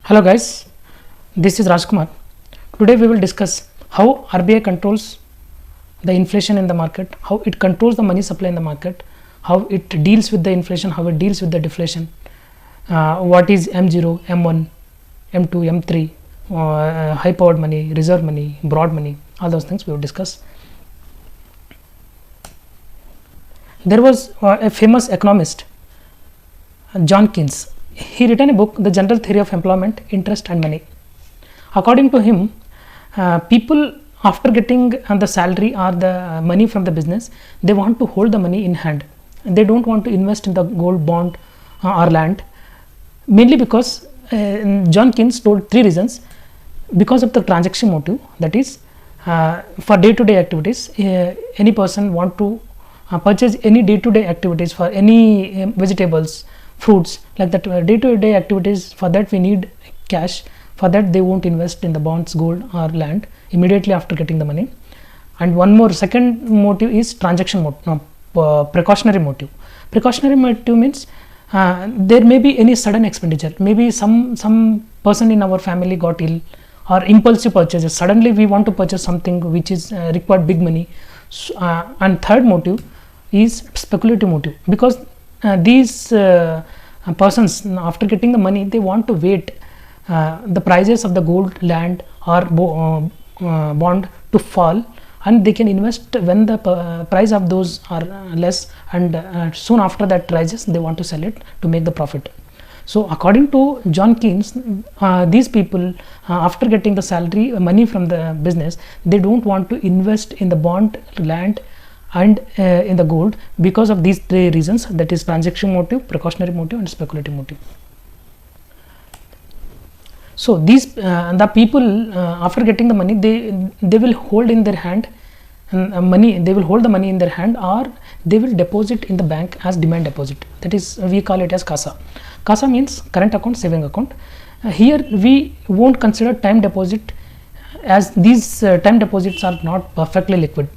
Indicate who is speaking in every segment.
Speaker 1: Hello guys, this is Rajkumar. Today we will discuss how RBI controls the inflation in the market, how it controls the money supply in the market, how it deals with the inflation, how it deals with the deflation, what is M0, M1, M2, M3, high powered money, reserve money, broad money, all those things we will discuss. There was a famous economist, John Keynes. He written a book, The General Theory of Employment, Interest and Money. According to him, people after getting the salary or the money from the business, they want to hold the money in hand. They don't want to invest in the gold, bond or land, mainly because John Keynes told three reasons. Because of the transaction motive, that is for day-to-day activities, any person want to purchase any day-to-day activities for any vegetables, fruits, like that day-to-day activities. For that we need cash. For that they won't invest in the bonds, gold or land immediately after getting the money. And one more, second motive is transaction motive, precautionary motive. Precautionary motive means there may be any sudden expenditure, maybe some person in our family got ill, or impulsive purchases, suddenly we want to purchase something which is required big money. And third motive is speculative motive, because these persons after getting the money, they want to wait the prices of the gold, land or bond to fall, and they can invest when the price of those are less, and soon after that rises they want to sell it to make the profit. So according to John Keynes, these people after getting the salary, money from the business, they don't want to invest in the bond, land and in the gold, because of these three reasons, that is transaction motive, precautionary motive and speculative motive. So these the people after getting the money, they will hold in their hand money, they will hold the money in their hand, or they will deposit in the bank as demand deposit, that is we call it as CASA. CASA means current account, saving account. Here we won't consider time deposit, as these time deposits are not perfectly liquid.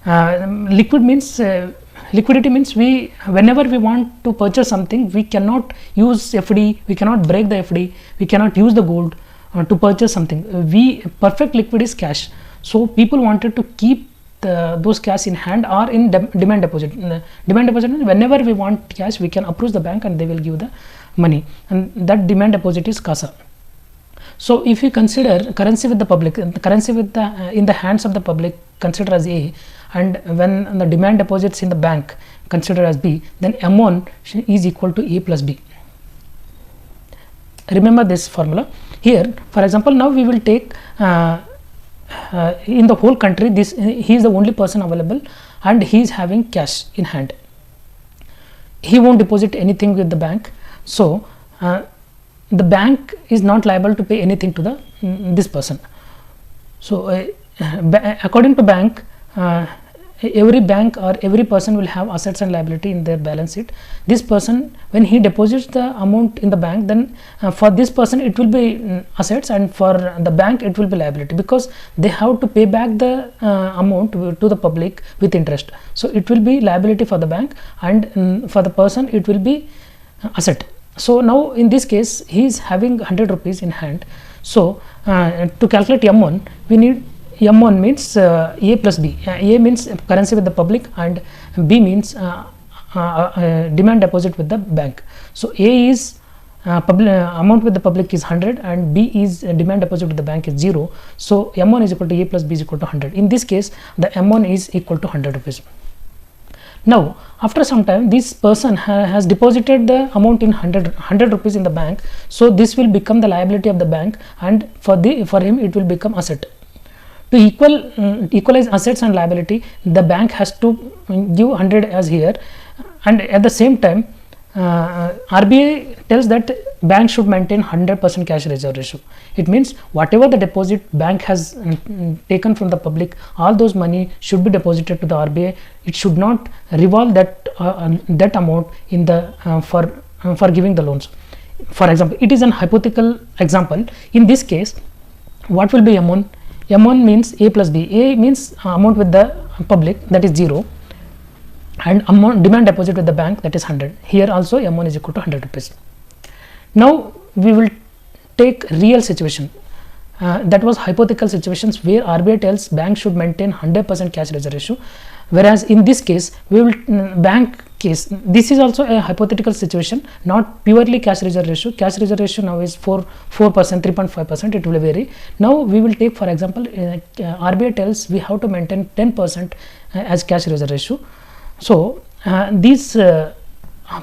Speaker 1: Liquidity means whenever we want to purchase something, we cannot use FD, we cannot break the FD, we cannot use the gold to purchase something. Perfect liquid is cash. So people wanted to keep those cash in hand or in demand deposit. Demand deposit means whenever we want cash, we can approach the bank and they will give the money, and that demand deposit is CASA. So if you consider currency with the public, currency with the in the hands of the public, consider as A, and when the demand deposits in the bank, consider as B, then M1 is equal to A plus B. Remember this formula. Here, for example, now we will take in the whole country, he is the only person available and he is having cash in hand. He won't deposit anything with the bank. So the bank is not liable to pay anything to this person. So according to bank, every bank or every person will have assets and liability in their balance sheet. This person, when he deposits the amount in the bank, then for this person it will be assets, and for the bank it will be liability, because they have to pay back the amount to the public with interest. So it will be liability for the bank, and for the person it will be asset. So now in this case he is having 100 rupees in hand. So to calculate M1, we need M1 means A plus B. A means currency with the public and B means demand deposit with the bank. So A is amount with the public is 100 and B is demand deposit with the bank is 0. So M1 is equal to A plus B is equal to 100. In this case, the M1 is equal to 100 rupees. Now after some time, this person has deposited the amount in 100 rupees in the bank. So this will become the liability of the bank, and for him it will become asset. To equalize assets and liability, the bank has to give 100 as here, and at the same time RBI tells that bank should maintain 100% cash reserve ratio. It means whatever the deposit bank has taken from the public, all those money should be deposited to the RBI. It should not revolve that amount in the for giving the loans. For example, it is an hypothetical example. In this case, what will be M1? M1 means A plus B. A means amount with the public, that is 0, and amount demand deposit with the bank, that is 100. Here also M1 is equal to 100 rupees. Now we will take real situation. That was hypothetical situations where RBI tells bank should maintain 100% cash reserve ratio, whereas in this case we will bank case, this is also a hypothetical situation, not purely cash reserve ratio. Cash reserve ratio now is 4%, 3.5%, it will vary. Now we will take, for example, RBI tells we have to maintain 10% as cash reserve ratio. So this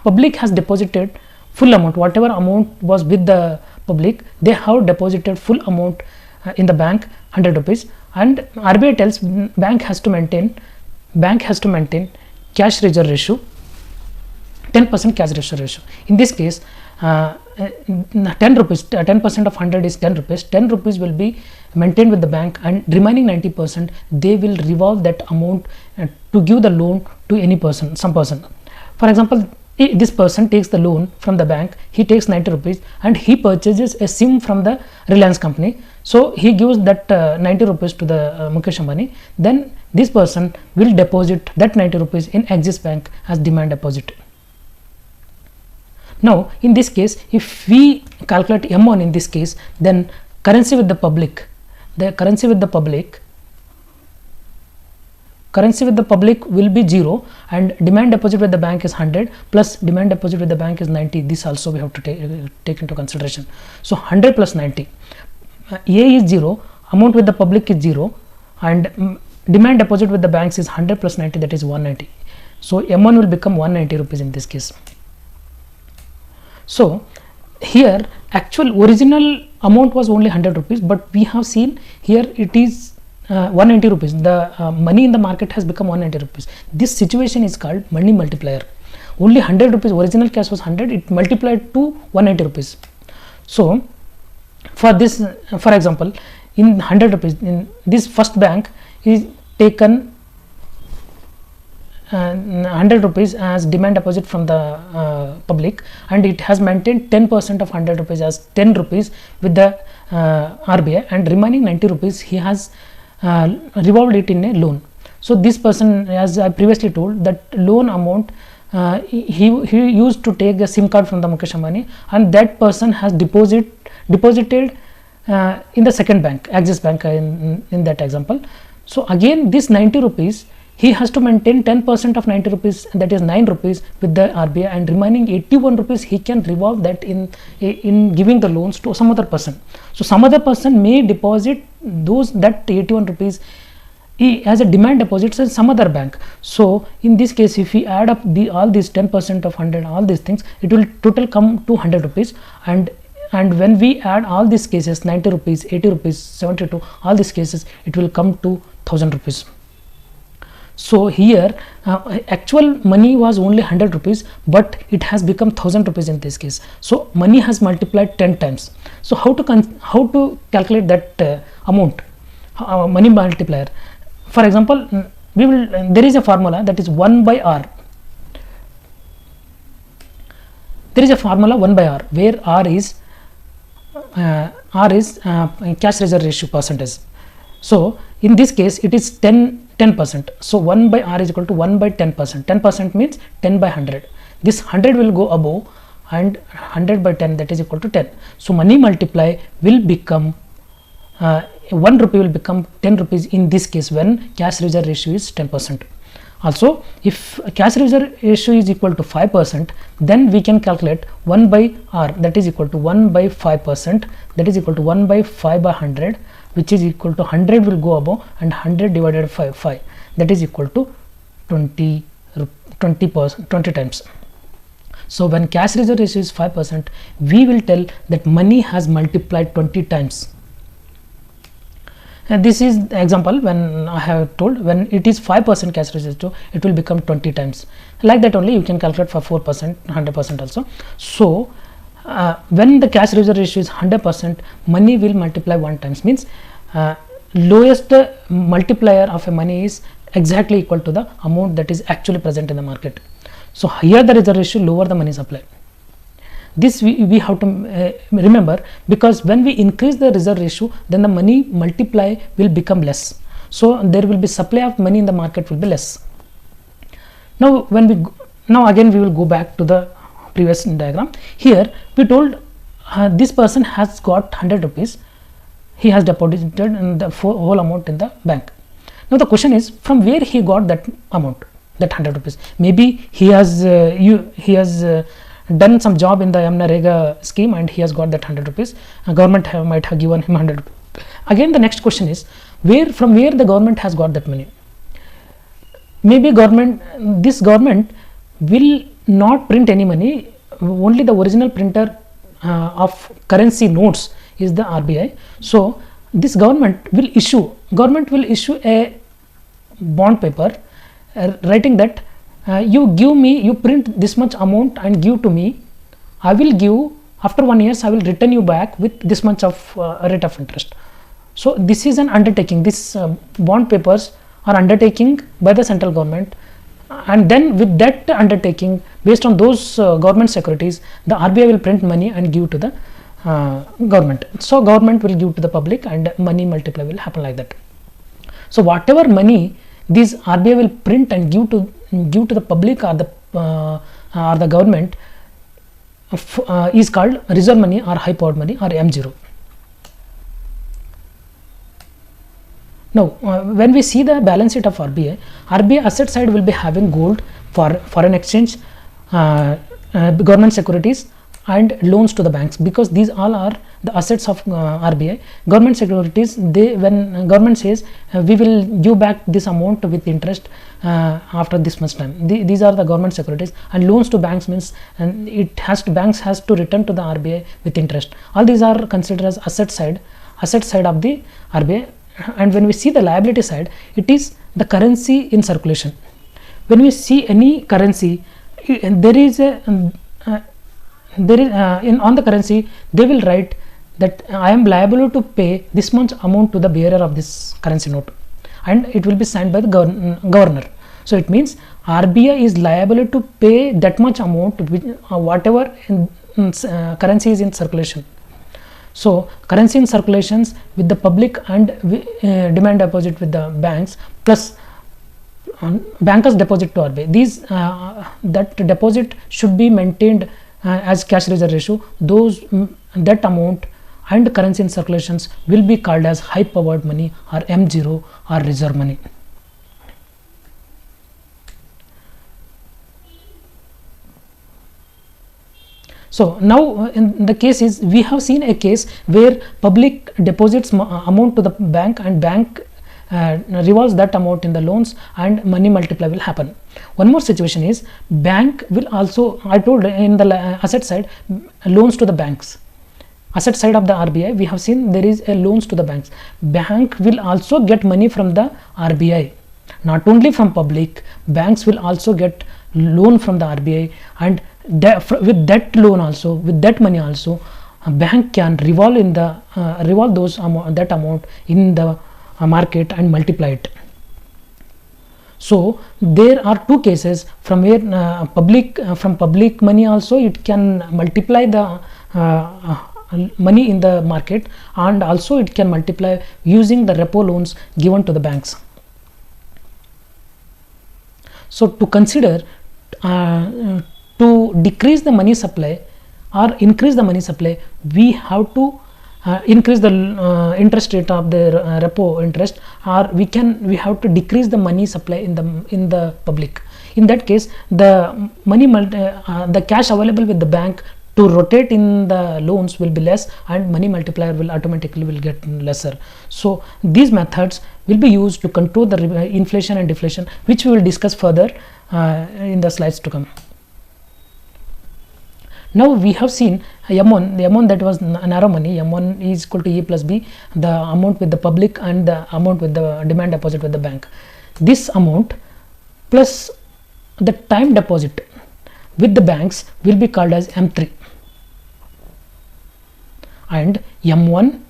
Speaker 1: public has deposited full amount, whatever amount was with the public, they have deposited full amount in the bank, 100 rupees, and RBI tells bank has to maintain cash reserve ratio, 10% cash reserve ratio. In this case 10 rupees, 10% of 100 is 10 rupees. 10 rupees will be maintained with the bank, and remaining 90% they will revolve that amount to give the loan to any person, some person. For example, this person takes the loan from the bank, he takes 90 rupees and he purchases a SIM from the Reliance company. So he gives that 90 rupees to the Mukesh Ambani. Then this person will deposit that 90 rupees in Axis Bank as demand deposit. Now in this case, if we calculate M1 in this case, then currency with the public will be 0, and demand deposit with the bank is 100 plus demand deposit with the bank is 90. This also we have to take into consideration. So 100 plus 90, A is 0, amount with the public is 0, and demand deposit with the banks is 100 plus 90, that is 190. So M1 will become 190 rupees in this case. So here actual original amount was only 100 rupees, but we have seen here it is 190 rupees. The money in the market has become 190 rupees. This situation is called money multiplier. Only 100 rupees, original cash was 100, it multiplied to 190 rupees. So for this, for example, in 100 rupees, in this first bank is taken 100 rupees as demand deposit from the public, and it has maintained 10% of 100 rupees as 10 rupees with the RBI, and remaining 90 rupees he has revolved it in a loan. So this person, as I previously told, that loan amount he used to take a SIM card from the Mukesh Ambani, and that person has deposited in the second bank, Axis Bank, in that example. So again this 90 rupees he has to maintain 10% of 90 rupees, that is 9 rupees with the RBI, and remaining 81 rupees he can revolve that in giving the loans to some other person. So some other person may deposit that 81 rupees as a demand deposit in some other bank. So in this case, if we add up all these 10% of 100, all these things, it will total come to 100 rupees, and when we add all these cases, 90 rupees, 80 rupees, 72, all these cases, it will come to 1000 rupees. So here actual money was only 100 rupees, but it has become 1000 rupees in this case. So money has multiplied 10 times. So how to calculate that amount, money multiplier? For example, there is a formula, that is 1 by R. There is a formula 1 by R, where R is cash reserve ratio percentage. So in this case it is 10%. So 1 by R is equal to 1 by 10%. 10% means 10 by 100. This 100 will go above, and 100 by 10, that is equal to 10. So money multiply will become 1 rupee will become 10 rupees in this case when cash reserve ratio is 10%. Also, if cash reserve ratio is equal to 5%, then we can calculate 1 by R, that is equal to 1 by 5%, that is equal to 1 by 5 by 100, which is equal to 100 will go above, and 100 divided by 5, that is equal to 20 times. So when cash reserve ratio is 5%, we will tell that money has multiplied 20 times. And this is the example when I have told when it is 5% cash reserve ratio, it will become 20 times. Like that only you can calculate for 4%, 100% also. So when the cash reserve ratio is 100%, money will multiply 1 times, means lowest multiplier of a money is exactly equal to the amount that is actually present in the market. So here the reserve ratio, lower the money supply. This we have to remember, because when we increase the reserve ratio, then the money multiply will become less. So there will be supply of money in the market will be less. Now again we will go back to the previous diagram. Here we told this person has got 100 rupees, he has deposited in the whole amount in the bank. Now the question is, from where he got that amount, that 100 rupees? Maybe he has done some job in the MNREGA scheme and he has got that 100 rupees. Government might have given him 100 rupees. Again the next question is, from where the government has got that money? Maybe this government will not print any money, only the original printer of currency notes is the RBI. So this government will issue a bond paper writing that you print this much amount and give to me, I will give, after 1 year I will return you back with this much of rate of interest. So this is an undertaking. This bond papers are undertaking by the central government, and then with that undertaking, based on those government securities, the RBI will print money and give to the government. So government will give to the public and money multiply will happen like that. So whatever money these RBI will print and give to the public or the government is called reserve money or high powered money or M0. Now when we see the balance sheet of RBI asset side will be having gold, for foreign exchange, government securities and loans to the banks, because these all are the assets of RBI. Government securities, when government says we will give back this amount with interest after this much time, these are the government securities. And loans to banks means, and banks has to return to the RBI with interest. All these are considered as asset side of the RBI. And when we see the liability side, it is the currency in circulation. When we see any currency, there is on the currency they will write that I am liable to pay this much amount to the bearer of this currency note, and it will be signed by the governor. So it means RBI is liable to pay that much amount whatever currency is in circulation. So currency in circulations with the public and demand deposit with the banks, plus bankers deposit to RBI. These that deposit should be maintained as cash reserve ratio. That amount and currency in circulations will be called as high powered money or M0 or reserve money. So now in the case is, we have seen a case where public deposits amount to the bank and bank revolves that amount in the loans and money multiply will happen. One more situation is, bank will also, I told in the asset side, loans to the banks. Asset side of the RBI, we have seen there is a loans to the banks. Bank will also get money from the RBI, not only from public. Banks will also get loan from the RBI, and with that loan also, with that money also, a bank can revolve that amount in the market and multiply it. So there are two cases from where from public money also it can multiply the money in the market, and also it can multiply using the repo loans given to the banks. So to consider to decrease the money supply or increase the money supply, we have to increase the interest rate of the repo interest, or we have to decrease the money supply in the public. In that case, the the cash available with the bank to rotate in the loans will be less, and money multiplier will automatically get lesser. So these methods will be used to control the inflation and deflation, which we will discuss further in the slides to come. Now we have seen M1, the amount that was narrow money. M1 is equal to A plus B, the amount with the public and the amount with the demand deposit with the bank. This amount plus the time deposit with the banks will be called as M3, and M1,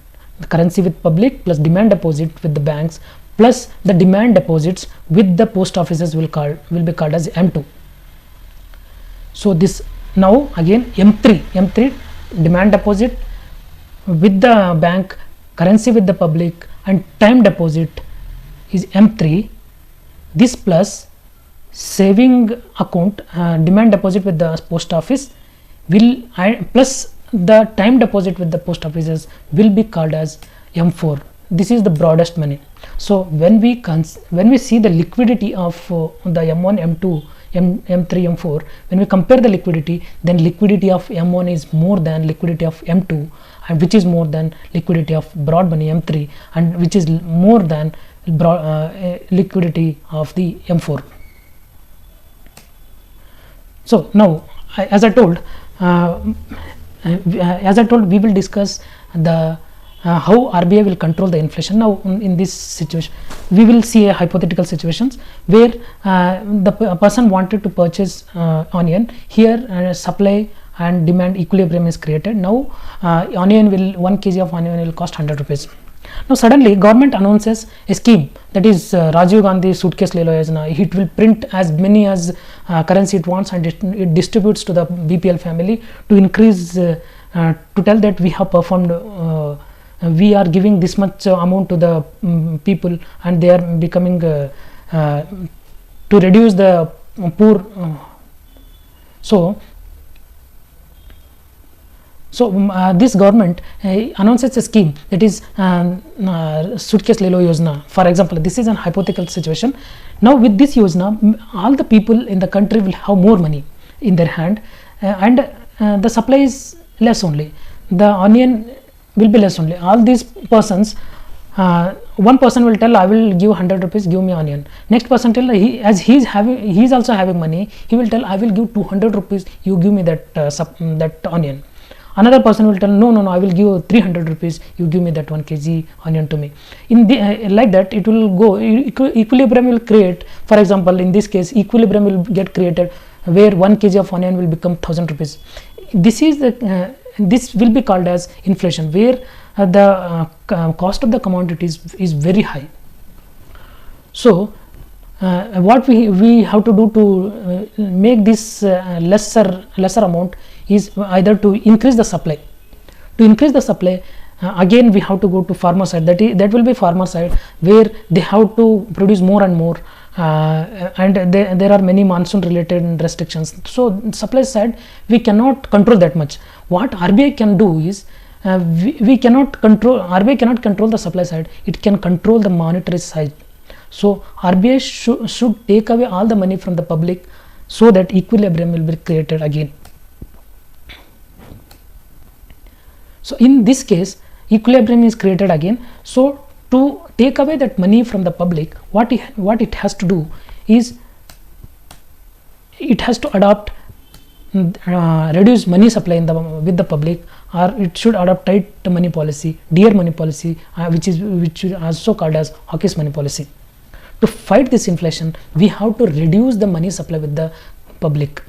Speaker 1: the currency with public plus demand deposit with the banks plus the demand deposits with the post offices will be called as M2. So this now again M3 demand deposit with the bank, currency with the public and time deposit is M3. This plus saving account, demand deposit with the post office will plus the time deposit with the post offices will be called as M4. This is the broadest money. So when we see the liquidity of the M1, M2, M3, M4, when we compare the liquidity, then liquidity of M1 is more than liquidity of M2, and which is more than liquidity of broad money M3, and which is more than liquidity of the M4. So now, as I told, we will discuss the how RBI will control the inflation. Now, in this situation, we will see a hypothetical situations where the person wanted to purchase onion. Here, supply and demand equilibrium is created. Now, 1 kg of onion will cost 100 rupees. Now, suddenly, government announces a scheme, that is Rajiv Gandhi suitcase le lo yojana. It will print as many as currency it wants, and it distributes to the BPL family to increase, to tell that we have performed. We are giving this much amount to the people, and they are becoming to reduce the poor. This government announces a scheme, that is suitcase le lo yojana. For example, this is an hypothetical situation. Now with this yojana, all the people in the country will have more money in their hand, and the supply is less only. The onion will be less only. All these persons, one person will tell, I will give 100 rupees, give me onion. Next person tell, he is also having money, he will tell, I will give 200 rupees, you give me that onion. Another person will tell, no, I will give 300 rupees, you give me that 1 kg onion to me. Like that, it will go, equilibrium will create. For example, in this case, equilibrium will get created where 1 kg of onion will become 1000 rupees. This will be called as inflation, where the cost of the commodities is very high. So what we have to do to make this lesser amount is either to increase the supply. To increase the supply, again we have to go to farmer side. That will be farmer side, where they have to produce more and more, and there are many monsoon related restrictions. So supply side we cannot control that much. What RBI can do is, RBI cannot control the supply side, it can control the monetary side. So RBI should take away all the money from the public, so that equilibrium will be created again. So in this case, equilibrium is created again. So to take away that money from the public, what it has to do is, it has to adopt reduce money supply with the public, or it should adopt tight money policy, dear money policy, which is also called as hawkish money policy. To fight this inflation, we have to reduce the money supply with the public.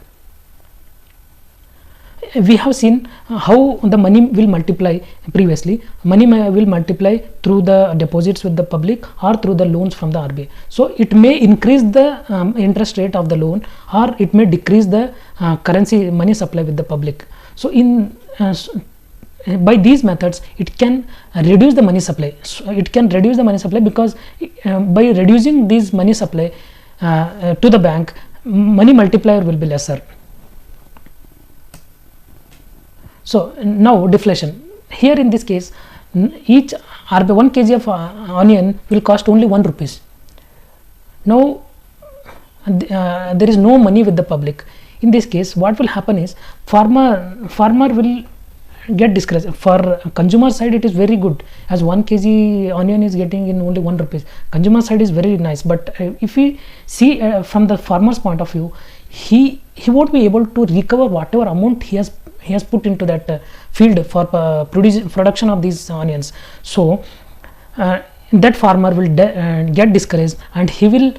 Speaker 1: We have seen how the money will multiply previously. Money will multiply through the deposits with the public or through the loans from the RBI. So it may increase the interest rate of the loan, or it may decrease the currency money supply with the public. So by these methods, it can reduce the money supply. So it can reduce the money supply because by reducing this money supply to the bank, money multiplier will be lesser. So now deflation. Here in this case, each 1 kg of onion will cost only 1 rupees. Now there is no money with the public. In this case, what will happen is, farmer will get discouraged. For consumer side, it is very good, as 1 kg onion is getting in only 1 rupees. Consumer side is very nice, but if we see from the farmer's point of view, he won't be able to recover whatever amount he has put into that field for production of these onions. So that farmer will get discouraged, and he will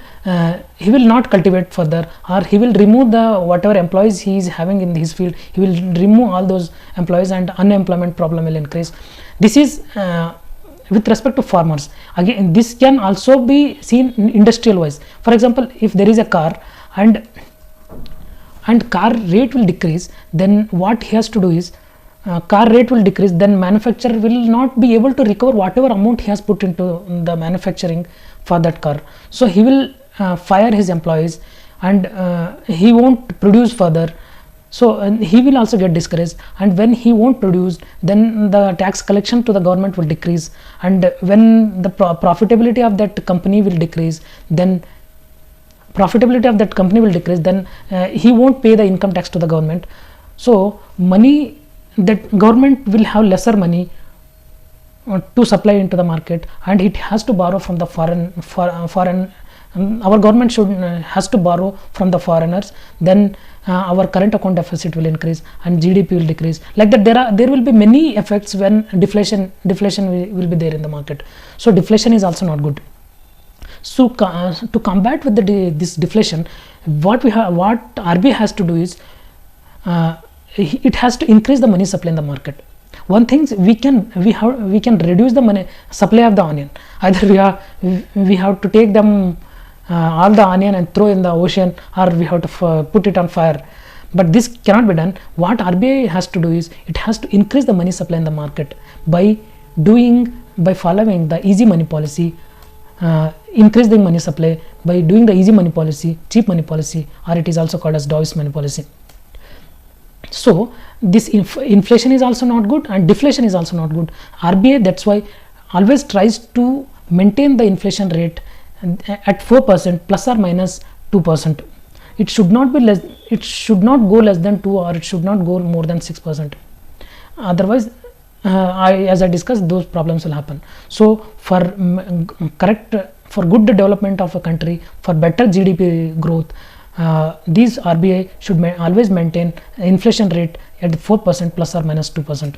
Speaker 1: not cultivate further, or he will remove the whatever employees he is having in his field. He will remove all those employees, and unemployment problem will increase. This is with respect to farmers. Again, this can also be seen industrial wise. For example, if there is a car and car rate will decrease, then what he has to do is, car rate will decrease, then manufacturer will not be able to recover whatever amount he has put into the manufacturing for that car. So he will fire his employees, and he won't produce further. So he will also get discouraged, and when he won't produce, then the tax collection to the government will decrease, and when the profitability of that company will decrease, then he won't pay the income tax to the government. So money, that government will have lesser money to supply into the market, and it has to borrow from the foreign our government has to borrow from the foreigners. Then our current account deficit will increase and GDP will decrease. Like that, there will be many effects when deflation will be there in the market. So deflation is also not good. So to combat with this deflation, what RBI has to do is it has to increase the money supply in the market. One thing, we can reduce the money supply of the onion. Either we have to take them all the onion and throw in the ocean, or we have to put it on fire. But this cannot be done. What RBI has to do is it has to increase the money supply in the market by following the easy money policy, increase the money supply by doing the easy money policy, cheap money policy, or it is also called as dovish money policy. So this inflation is also not good and deflation is also not good. RBI, that's why, always tries to maintain the inflation rate at 4% plus or minus 2%. It should not be less. It should not go less than 2, or it should not go more than 6%. Otherwise, as I discussed, those problems will happen. So for good development of a country, for better GDP growth, these RBI should always maintain inflation rate at 4% plus or minus 2%.